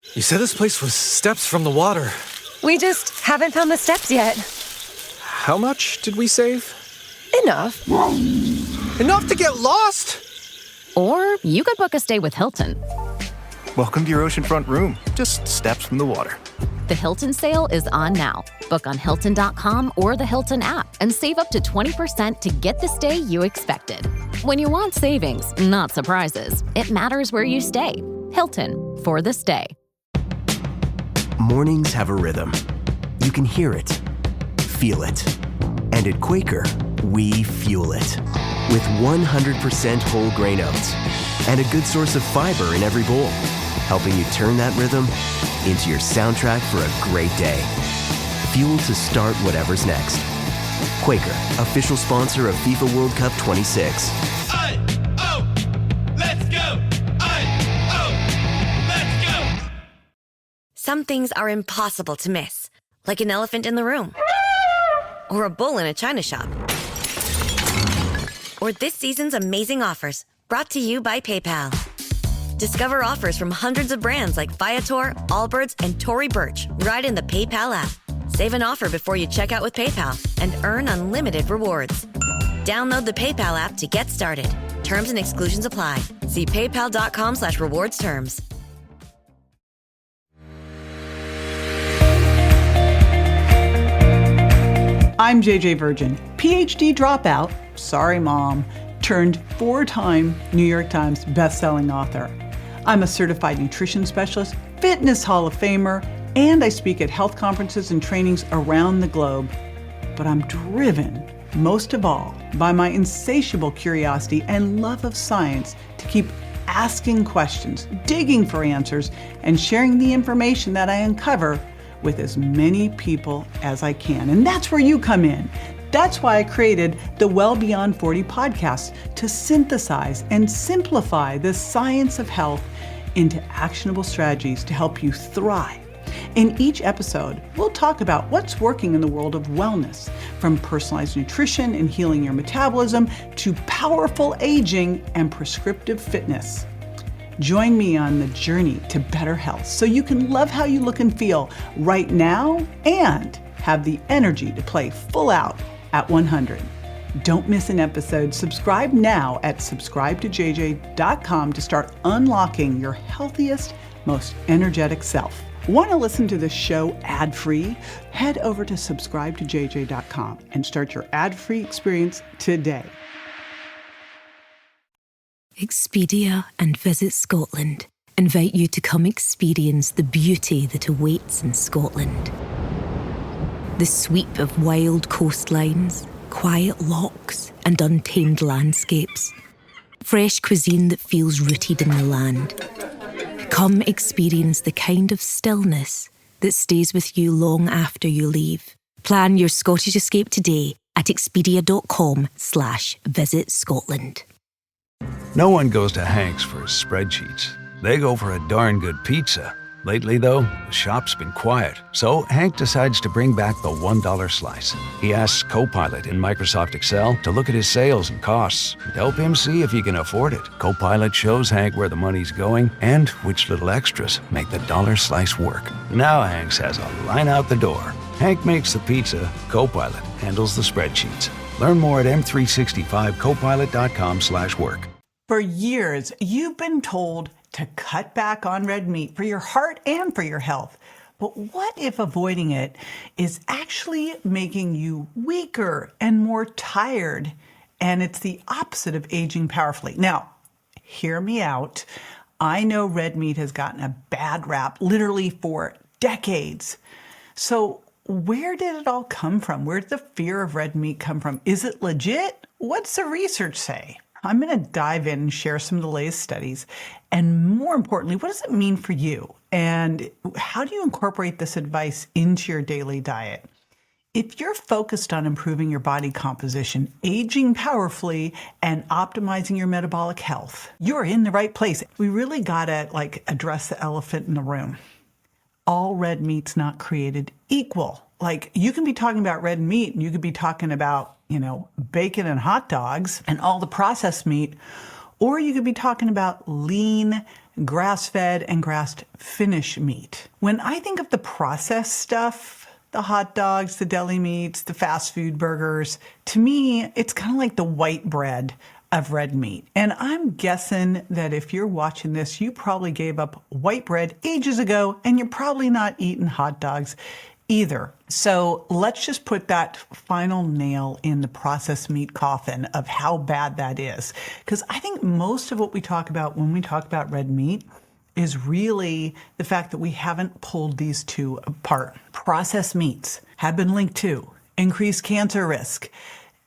You said this place was steps from the water. We just haven't found the steps yet. How much did we save? Enough. Enough to get lost? Or you could book a stay with Hilton. Welcome to your oceanfront room, just steps from the water. The Hilton sale is on now. Book on Hilton.com or the Hilton app and save up to 20% to get the stay you expected. When you want savings, not surprises, it matters where you stay. Hilton, for the stay. Mornings have a rhythm. You can hear it, feel it. And at Quaker, we fuel it. With 100% whole grain oats and a good source of fiber in every bowl, helping you turn that rhythm into your soundtrack for a great day. Fuel to start whatever's next. Quaker, official sponsor of FIFA World Cup 26. Let's go! Let's go! Some things are impossible to miss, like an elephant in the room, or a bull in a china shop, or this season's amazing offers, brought to you by PayPal. Discover offers from hundreds of brands like Viator, Allbirds, and Tory Burch right in the PayPal app. Save an offer before you check out with PayPal and earn unlimited rewards. Download the PayPal app to get started. Terms and exclusions apply. See paypal.com/rewards terms. I'm JJ Virgin, PhD dropout, sorry mom, turned 4-time New York Times bestselling author. I'm a certified nutrition specialist, fitness Hall of Famer, and I speak at health conferences and trainings around the globe. But I'm driven, most of all, by my insatiable curiosity and love of science to keep asking questions, digging for answers, and sharing the information that I uncover with as many people as I can. And that's where you come in. That's why I created the Well Beyond 40 podcast, to synthesize and simplify the science of health into actionable strategies to help you thrive. In each episode, we'll talk about what's working in the world of wellness, from personalized nutrition and healing your metabolism to powerful aging and prescriptive fitness. Join me on the journey to better health so you can love how you look and feel right now and have the energy to play full out at 100. Don't miss an episode. Subscribe now at subscribetojj.com to start unlocking your healthiest, most energetic self. Want to listen to the show ad-free? Head over to subscribetojj.com and start your ad-free experience today. Expedia and Visit Scotland invite you to come experience the beauty that awaits in Scotland. The sweep of wild coastlines, quiet lochs, and untamed landscapes. Fresh cuisine that feels rooted in the land. Come experience the kind of stillness that stays with you long after you leave. Plan your Scottish escape today at expedia.com/Visit Scotland. No one goes to Hank's for his spreadsheets. They go for a darn good pizza. Lately, though, the shop's been quiet, so Hank decides to bring back the $1 slice. He asks Copilot in Microsoft Excel to look at his sales and costs and help him see if he can afford it. Copilot shows Hank where the money's going and which little extras make the dollar slice work. Now Hank has a line out the door. Hank makes the pizza, Copilot handles the spreadsheets. Learn more at m365copilot.com/work. For years, you've been told to cut back on red meat for your heart and for your health. But what if avoiding it is actually making you weaker and more tired, and it's the opposite of aging powerfully? Now, hear me out. I know red meat has gotten a bad rap literally for decades. So where did it all come from? Where did the fear of red meat come from? Is it legit? What's the research say? I'm going to dive in and share some of the latest studies. And more importantly, what does it mean for you? And how do you incorporate this advice into your daily diet? If you're focused on improving your body composition, aging powerfully, and optimizing your metabolic health, you're in the right place. We really got to address the elephant in the room. All red meat's not created equal. You can be talking about red meat and you could be talking about bacon and hot dogs and all the processed meat, or you could be talking about lean, grass-fed and grass-finished meat. When I think of the processed stuff, the hot dogs, the deli meats, the fast food burgers, to me, it's kind of like the white bread of red meat. And I'm guessing that if you're watching this, you probably gave up white bread ages ago, and you're probably not eating hot dogs either. So let's just put that final nail in the processed meat coffin of how bad that is. Because I think most of what we talk about when we talk about red meat is really the fact that we haven't pulled these two apart. Processed meats have been linked to increased cancer risk,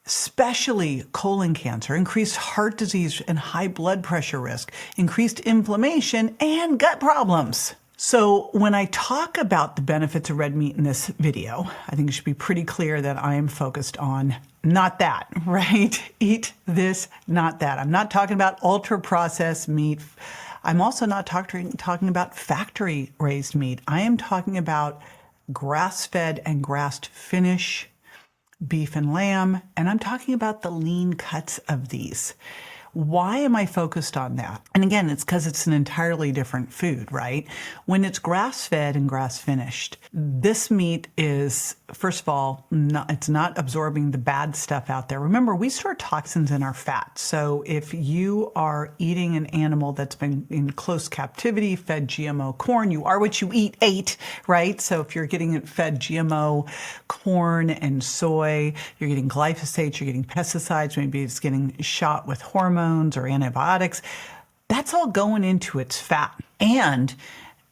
especially colon cancer, increased heart disease and high blood pressure risk, increased inflammation, and gut problems. So when I talk about the benefits of red meat in this video, I think it should be pretty clear that I am focused on not that, right? Eat this, not that. I'm not talking about ultra-processed meat. I'm also not talking about factory-raised meat. I am talking about grass-fed and grass-finished beef and lamb, and I'm talking about the lean cuts of these. Why am I focused on that? And again, it's because it's an entirely different food, right? When it's grass-fed and grass-finished, this meat is, first of all, it's not absorbing the bad stuff out there. Remember, we store toxins in our fat. So if you are eating an animal that's been in close captivity, fed GMO corn, you are what you ate, right? So if you're getting it fed GMO corn and soy, you're getting glyphosate, you're getting pesticides, maybe it's getting shot with hormones or antibiotics, that's all going into its fat. And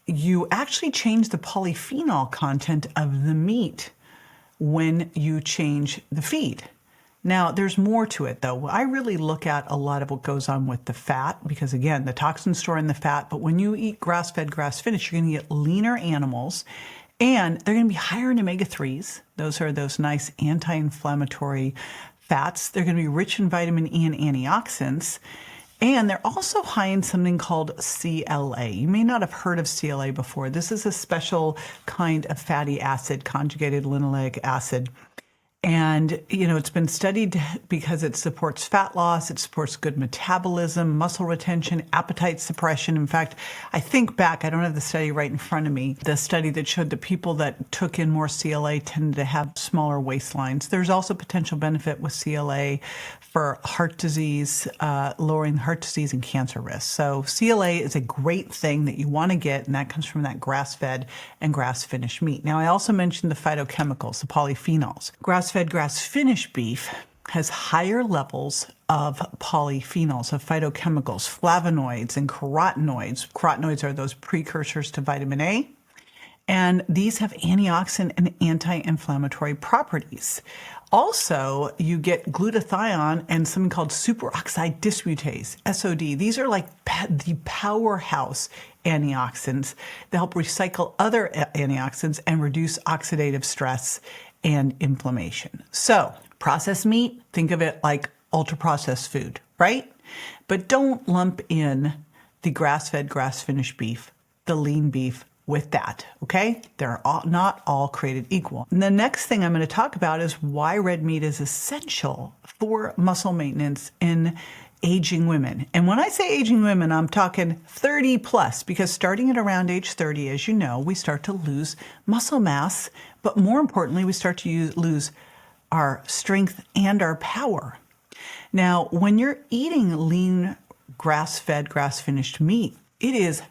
you actually change the polyphenol content of the meat when you change the feed. Now, there's more to it, though. I really look at a lot of what goes on with the fat because, again, the toxins store in the fat. But when you eat grass-fed, grass-finished, you're going to get leaner animals, and they're going to be higher in omega-3s. Those are those nice anti-inflammatory fats. They're going to be rich in vitamin E and antioxidants. And they're also high in something called CLA. You may not have heard of CLA before. This is a special kind of fatty acid, conjugated linoleic acid. And, it's been studied because it supports fat loss, it supports good metabolism, muscle retention, appetite suppression. In fact, I think back, I don't have the study right in front of me, the study that showed that people that took in more CLA tended to have smaller waistlines. There's also potential benefit with CLA for heart disease, lowering heart disease and cancer risk. So CLA is a great thing that you want to get, and that comes from that grass-fed and grass-finished meat. Now, I also mentioned the phytochemicals, the polyphenols. Grass-fed, grass-finished beef has higher levels of polyphenols, of phytochemicals, flavonoids and carotenoids. Carotenoids are those precursors to vitamin A. And these have antioxidant and anti-inflammatory properties. Also, you get glutathione and something called superoxide dismutase, SOD. These are like the powerhouse antioxidants that help recycle other antioxidants and reduce oxidative stress and inflammation. So, processed meat, think of it like ultra-processed food, right? But don't lump in the grass-fed, grass-finished beef, the lean beef, with that, okay? They're not all created equal. And the next thing I'm going to talk about is why red meat is essential for muscle maintenance in aging women. And when I say aging women, I'm talking 30 plus, because starting at around age 30, as you know, we start to lose muscle mass, but more importantly, we start to lose our strength and our power. Now, when you're eating lean, grass-fed, grass-finished meat, it is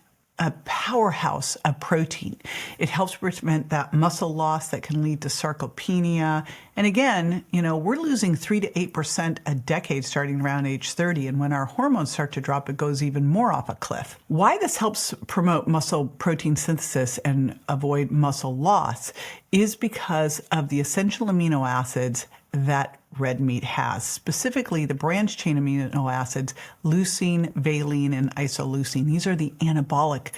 a powerhouse of protein. It helps prevent that muscle loss that can lead to sarcopenia. And again, we're losing 3 to 8% a decade starting around age 30. And when our hormones start to drop, it goes even more off a cliff. Why this helps promote muscle protein synthesis and avoid muscle loss is because of the essential amino acids that red meat has, specifically the branched chain amino acids, leucine, valine, and isoleucine. These are the anabolic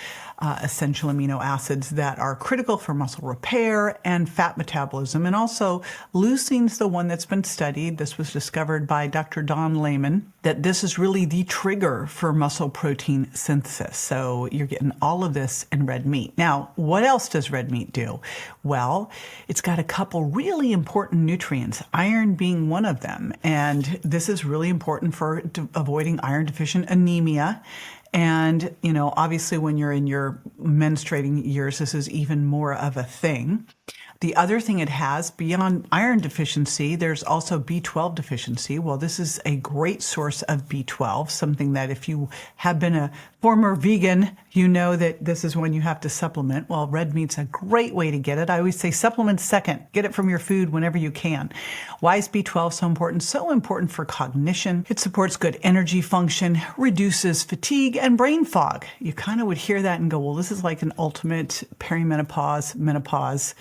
essential amino acids that are critical for muscle repair and fat metabolism. And also, leucine's the one that's been studied. This was discovered by Dr. Don Layman, that this is really the trigger for muscle protein synthesis. So you're getting all of this in red meat. Now, what else does red meat do? Well, it's got a couple really important nutrients, iron being one of them. And this is really important for avoiding iron deficient anemia. And, obviously when you're in your menstruating years, this is even more of a thing. The other thing it has, beyond iron deficiency, there's also B12 deficiency. Well, this is a great source of B12, something that if you have been a former vegan, you know that this is when you have to supplement. Well, red meat's a great way to get it. I always say supplement second. Get it from your food whenever you can. Why is B12 so important? So important for cognition. It supports good energy function, reduces fatigue and brain fog. You kind of would hear that and go, well, this is like an ultimate perimenopause, menopause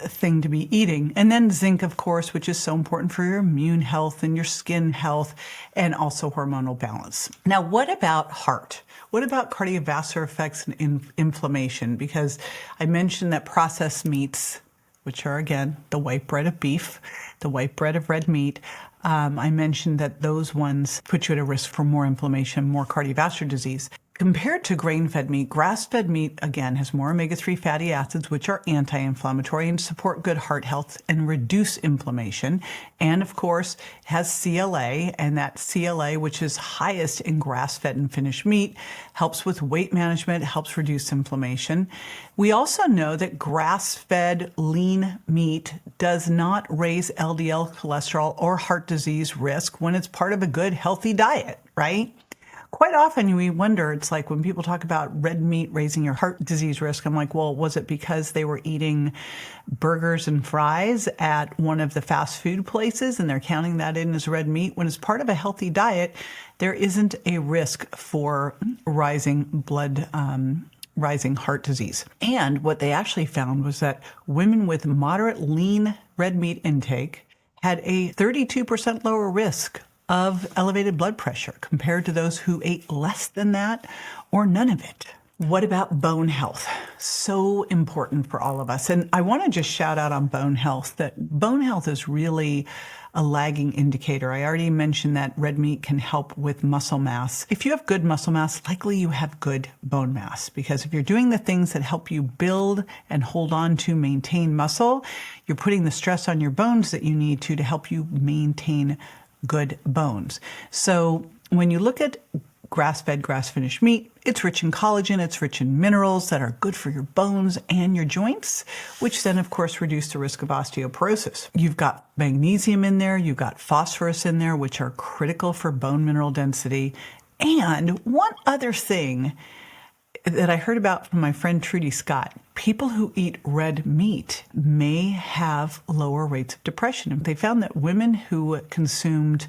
thing to be eating. And then zinc, of course, which is so important for your immune health and your skin health and also hormonal balance. Now, what about heart? What about cardiovascular effects and inflammation? Because I mentioned that processed meats, which are, again, the white bread of beef, the white bread of red meat, I mentioned that those ones put you at a risk for more inflammation, more cardiovascular disease. Compared to grain-fed meat, grass-fed meat, again, has more omega-3 fatty acids, which are anti-inflammatory and support good heart health and reduce inflammation. And, of course, it has CLA, and that CLA, which is highest in grass-fed and finished meat, helps with weight management, helps reduce inflammation. We also know that grass-fed lean meat does not raise LDL cholesterol or heart disease risk when it's part of a good, healthy diet, right? Quite often we wonder, it's like when people talk about red meat raising your heart disease risk, I'm like, well, was it because they were eating burgers and fries at one of the fast food places and they're counting that in as red meat? When it's part of a healthy diet, there isn't a risk for rising heart disease. And what they actually found was that women with moderate lean red meat intake had a 32% lower risk of elevated blood pressure compared to those who ate less than that or none of it. What about bone health? So important for all of us. And I want to just shout out on bone health that bone health is really a lagging indicator. I already mentioned that red meat can help with muscle mass. If you have good muscle mass, likely you have good bone mass, because if you're doing the things that help you build and hold on to maintain muscle, you're putting the stress on your bones that you need to help you maintain good bones. So when you look at grass-fed, grass-finished meat, it's rich in collagen, it's rich in minerals that are good for your bones and your joints, which then, of course, reduce the risk of osteoporosis. You've got magnesium in there, you've got phosphorus in there, which are critical for bone mineral density. And one other thing that I heard about from my friend Trudy Scott, people who eat red meat may have lower rates of depression. They found that women who consumed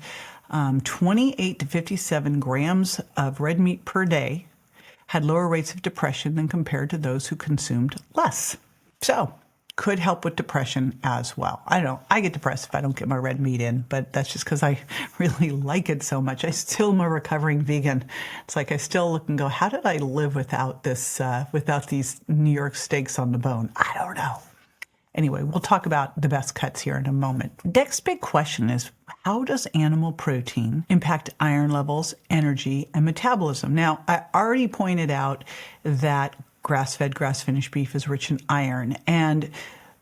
28 to 57 grams of red meat per day had lower rates of depression than compared to those who consumed less. So, could help with depression as well. I don't know. I get depressed if I don't get my red meat in, but that's just because I really like it so much. I still am a recovering vegan. It's like I still look and go, how did I live without this, without these New York steaks on the bone? I don't know. Anyway, we'll talk about the best cuts here in a moment. Next big question is, how does animal protein impact iron levels, energy, and metabolism? Now, I already pointed out that grass-fed, grass-finished beef is rich in iron. And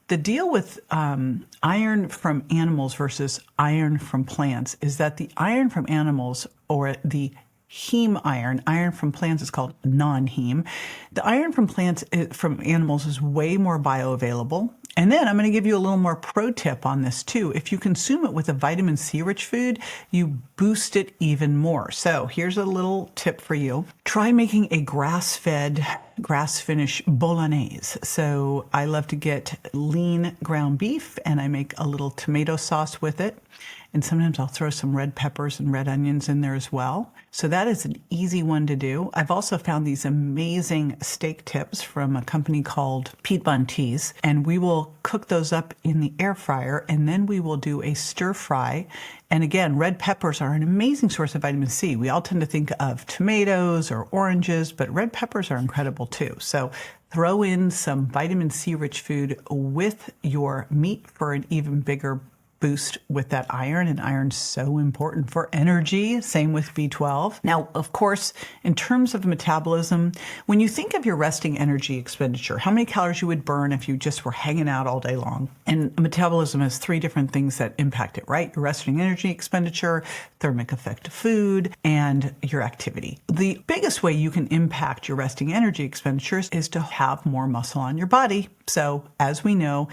the deal with iron from animals versus iron from plants is that the iron from animals, or the heme iron from plants is called non-heme. The iron from plants, from animals, is way more bioavailable. And then I'm going to give you a little more pro tip on this too. If you consume it with a vitamin C rich food, you boost it even more. So here's a little tip for you. Try making a grass-fed, grass-finished bolognese. So I love to get lean ground beef and I make a little tomato sauce with it. And sometimes I'll throw some red peppers and red onions in there as well. So that is an easy one to do. I've also found these amazing steak tips from a company called Piedmontese, and we will cook those up in the air fryer, and then we will do a stir fry. And again, red peppers are an amazing source of vitamin C. We all tend to think of tomatoes or oranges, but red peppers are incredible too. So throw in some vitamin C rich food with your meat for an even bigger boost with that iron, and iron's so important for energy. Same with B12. Now, of course, in terms of metabolism, when you think of your resting energy expenditure, how many calories you would burn if you just were hanging out all day long? And metabolism has three different things that impact it, right? Your resting energy expenditure, thermic effect of food, and your activity. The biggest way you can impact your resting energy expenditures is to have more muscle on your body. So, as we know,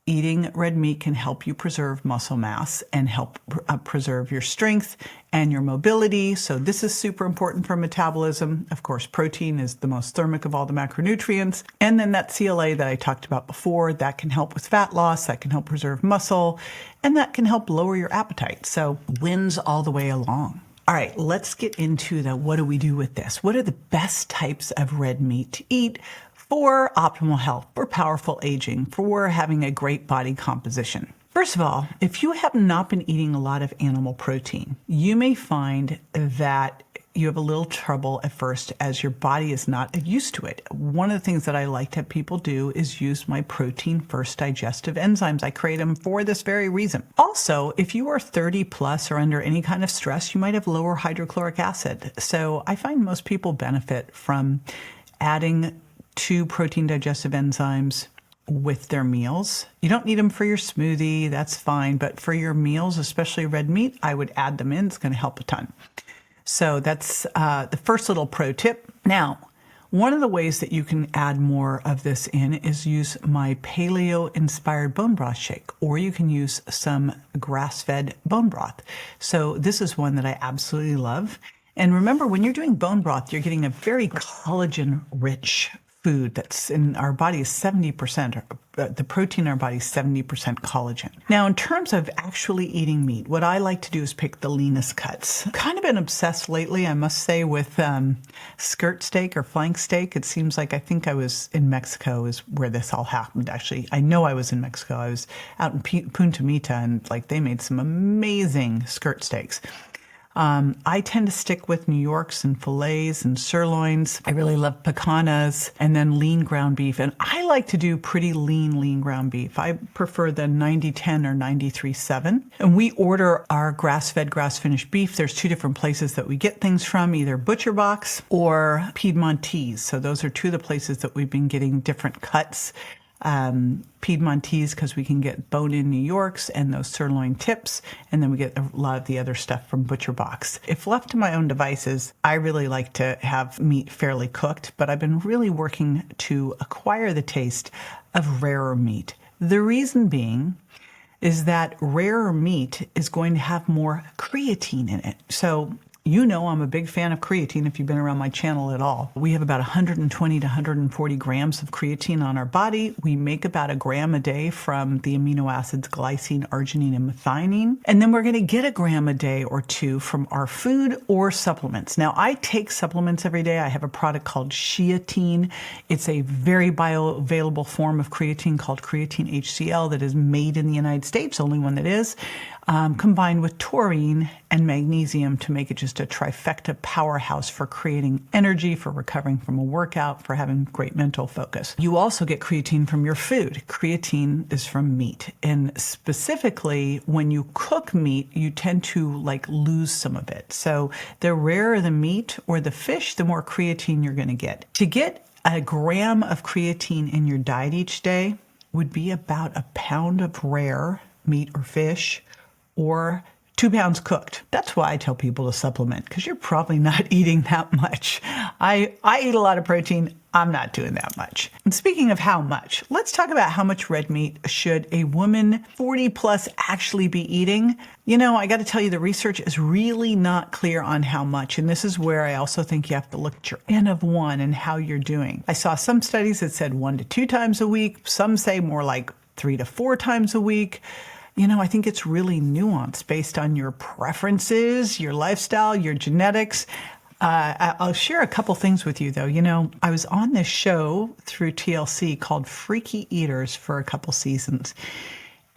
eating red meat can help you preserve muscle mass and help preserve your strength and your mobility. So this is super important for metabolism. Of course, protein is the most thermic of all the macronutrients. And then that CLA that I talked about before, that can help with fat loss, that can help preserve muscle, and that can help lower your appetite. So wins all the way along. All right, let's get into what do we do with this? What are the best types of red meat to eat for optimal health, for powerful aging, for having a great body composition? First of all, if you have not been eating a lot of animal protein, you may find that you have a little trouble at first as your body is not used to it. One of the things that I like to have people do is use my protein first digestive enzymes. I create them for this very reason. Also, if you are 30 plus or under any kind of stress, you might have lower hydrochloric acid. So I find most people benefit from adding 2 protein digestive enzymes with their meals. You don't need them for your smoothie, that's fine, but for your meals, especially red meat, I would add them in. It's going to help a ton. So that's the first little pro tip. Now, one of the ways that you can add more of this in is use my paleo-inspired bone broth shake, or you can use some grass-fed bone broth. So this is one that I absolutely love. And remember, when you're doing bone broth, you're getting a very collagen-rich food that's in our body is 70%, the protein in our body is 70% collagen. Now, in terms of actually eating meat, what I like to do is pick the leanest cuts. I've kind of been obsessed lately, I must say, with skirt steak or flank steak. It seems like I think I was in Mexico is where this all happened, actually. I know I was in Mexico. I was out in Punta Mita, and they made some amazing skirt steaks. I tend to stick with New Yorks and fillets and sirloins. I really love picanas, and then lean ground beef. And I like to do pretty lean ground beef. I prefer the 90-10 or 93-7. And we order our grass-fed, grass-finished beef. There's 2 different places that we get things from, either Butcher Box or Piedmontese. So those are 2 of the places that we've been getting different cuts. Piedmontese because we can get bone-in New Yorks and those sirloin tips, and then we get a lot of the other stuff from Butcher Box. If left to my own devices, I really like to have meat fairly cooked, but I've been really working to acquire the taste of rarer meat. The reason being is that rarer meat is going to have more creatine in it. So you know I'm a big fan of creatine if you've been around my channel at all. We have about 120 to 140 grams of creatine on our body. We make about a gram a day from the amino acids glycine, arginine, and methionine. And then we're going to get a gram a day or 2 from our food or supplements. Now, I take supplements every day. I have a product called Sheatine. It's a very bioavailable form of creatine called creatine HCl that is made in the United States, only one that is. Combined with taurine and magnesium to make it just a trifecta powerhouse for creating energy, for recovering from a workout, for having great mental focus. You also get creatine from your food. Creatine is from meat. And specifically, when you cook meat, you tend to lose some of it. So the rarer the meat or the fish, the more creatine you're going to get. To get a gram of creatine in your diet each day would be about a pound of rare meat or fish, or 2 pounds cooked. That's why I tell people to supplement, because you're probably not eating that much. I eat a lot of protein. I'm not doing that much. And speaking of how much, let's talk about how much red meat should a woman 40 plus actually be eating. You know, I got to tell you, the research is really not clear on how much. And this is where I also think you have to look at your N of 1 and how you're doing. I saw some studies that said 1 to 2 times a week. Some say more like 3 to 4 times a week. You know, I think it's really nuanced based on your preferences, your lifestyle, your genetics. I'll share a couple things with you, though. You know, I was on this show through TLC called Freaky Eaters for a couple seasons.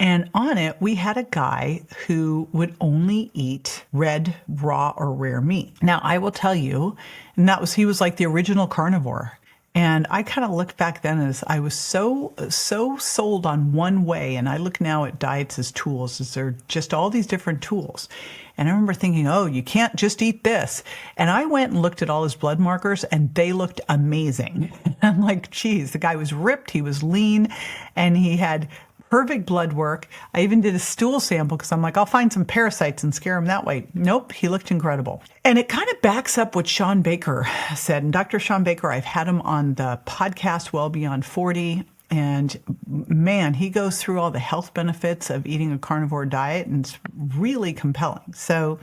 And on it, we had a guy who would only eat red, raw, or rare meat. Now, I will tell you, and he was like the original carnivore. And I kind of looked back then as I was so sold on one way. And I look now at diets as tools, as they're just all these different tools. And I remember thinking, oh, you can't just eat this. And I went and looked at all his blood markers and they looked amazing. I'm like, geez, the guy was ripped, he was lean, and he had perfect blood work. I even did a stool sample because I'm like, I'll find some parasites and scare him that way. Nope, he looked incredible. And it kind of backs up what Sean Baker said. And Dr. Sean Baker, I've had him on the podcast Well Beyond 40. And man, he goes through all the health benefits of eating a carnivore diet, and it's really compelling. So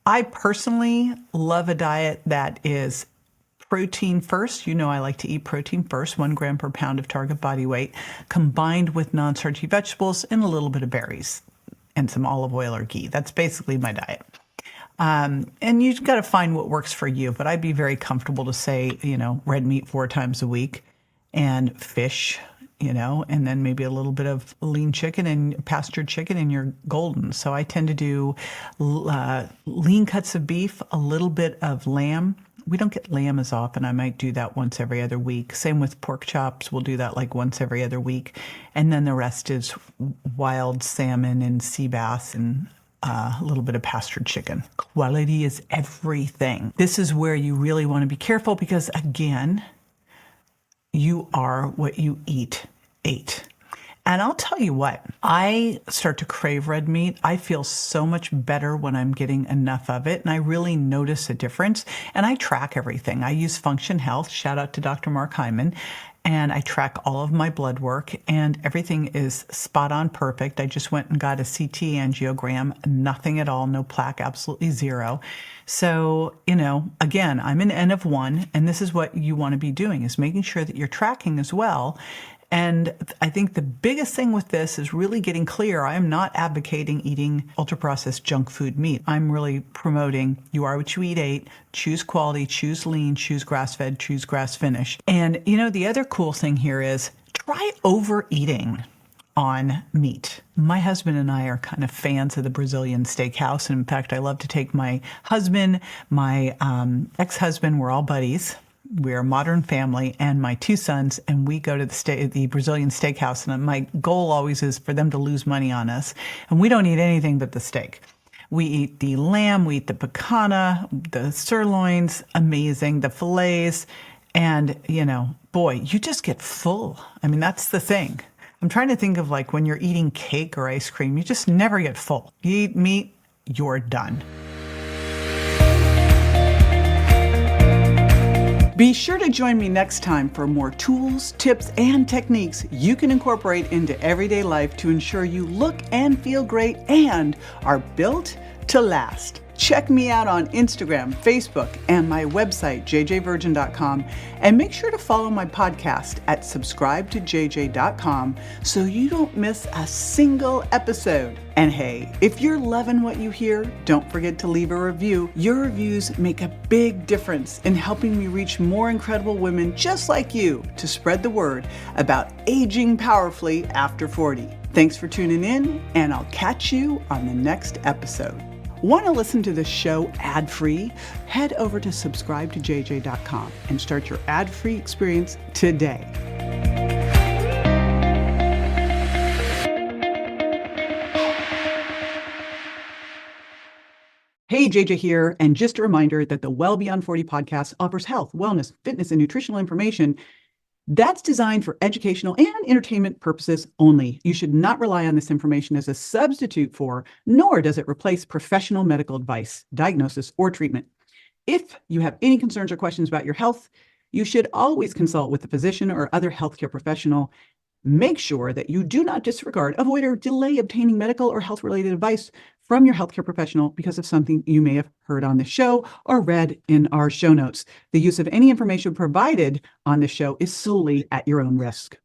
I personally love a diet that is protein first. You know, I like to eat protein first, 1 gram per pound of target body weight, combined with non-starchy vegetables and a little bit of berries and some olive oil or ghee. That's basically my diet. And you've got to find what works for you, but I'd be very comfortable to say, red meat 4 times a week and fish, and then maybe a little bit of lean chicken and pastured chicken, and you're golden. So I tend to do lean cuts of beef, a little bit of lamb. We don't get lamb as often. I might do that once every other week. Same with pork chops. We'll do that like once every other week. And then the rest is wild salmon and sea bass and a little bit of pastured chicken. Quality is everything. This is where you really want to be careful because, again, you are what you eat. And I'll tell you what, I start to crave red meat. I feel so much better when I'm getting enough of it, and I really notice a difference. And I track everything. I use Function Health, shout out to Dr. Mark Hyman, and I track all of my blood work, and everything is spot on perfect. I just went and got a CT angiogram, nothing at all, no plaque, absolutely zero. So, again, I'm an N of 1, and this is what you want to be doing, is making sure that you're tracking as well. And I think the biggest thing with this is really getting clear. I am not advocating eating ultra-processed junk food meat. I'm really promoting you are what you eat, choose quality, choose lean, choose grass-fed, choose grass-finished. And, the other cool thing here is try overeating on meat. My husband and I are kind of fans of the Brazilian steakhouse. And in fact, I love to take my husband, my ex-husband, we're all buddies. We're a modern family, and my 2 sons, and we go to the Brazilian steakhouse, and my goal always is for them to lose money on us. And we don't eat anything but the steak. We eat the lamb, we eat the picanha, the sirloins, amazing, the fillets, and, boy, you just get full. I mean, that's the thing. I'm trying to think of like when you're eating cake or ice cream, you just never get full. You eat meat, you're done. Be sure to join me next time for more tools, tips, and techniques you can incorporate into everyday life to ensure you look and feel great and are built to last. Check me out on Instagram, Facebook, and my website, jjvirgin.com, and make sure to follow my podcast at subscribetojj.com so you don't miss a single episode. And hey, if you're loving what you hear, don't forget to leave a review. Your reviews make a big difference in helping me reach more incredible women just like you to spread the word about aging powerfully after 40. Thanks for tuning in, and I'll catch you on the next episode. Want to listen to the show ad-free? Head over to subscribetojj.com and start your ad-free experience today. Hey, JJ here, and just a reminder that the Well Beyond 40 podcast offers health, wellness, fitness, and nutritional information that's designed for educational and entertainment purposes only. You should not rely on this information as a substitute for, nor does it replace professional medical advice, diagnosis, or treatment. If you have any concerns or questions about your health, you should always consult with a physician or other healthcare professional. Make sure that you do not disregard, avoid, or delay obtaining medical or health-related advice from your healthcare professional because of something you may have heard on the show or read in our show notes. The use of any information provided on the show is solely at your own risk.